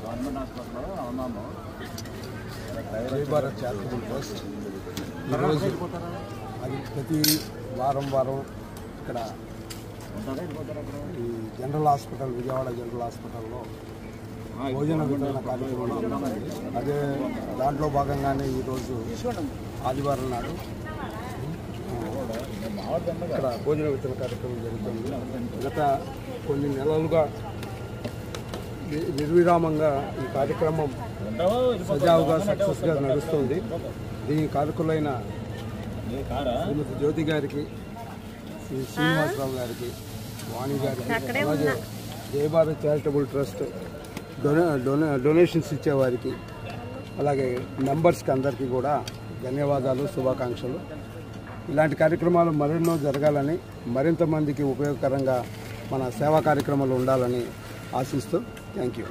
Government హాస్పిటల్లో ఉన్నాము. జై భారత్ చారిటబుల్ ట్రస్ట్ ఈరోజు అది ప్రతి వారం ఇక్కడ ఈ జనరల్ హాస్పిటల్ విజయవాడ జనరల్ హాస్పిటల్లో భోజన వితరణ కార్యక్రమం జరుగుతుంది. అదే దాంట్లో భాగంగానే ఈరోజు ఆదివారం నాడు ఇక్కడ భోజన వితరణ కార్యక్రమం జరుగుతుంది. గత కొన్ని నెలలుగా నిర్విరామంగా ఈ కార్యక్రమం సజావుగా సక్సెస్గా నడుస్తుంది. దీని కారకులైన శ్రీమతి జ్యోతి గారికి, శ్రీ శ్రీనివాసరావు గారికి, వాణి గారికి, అలాగే జై భారత్ చారిటబుల్ ట్రస్ట్ డొనేషన్స్ ఇచ్చేవారికి, అలాగే మెంబర్స్కి అందరికీ కూడా ధన్యవాదాలు, శుభాకాంక్షలు. ఇలాంటి కార్యక్రమాలు మరెన్నో జరగాలని, మరింత మందికి ఉపయోగకరంగా మన సేవా కార్యక్రమాలు ఉండాలని ఆశిస్తూ థ్యాంక్ యూ.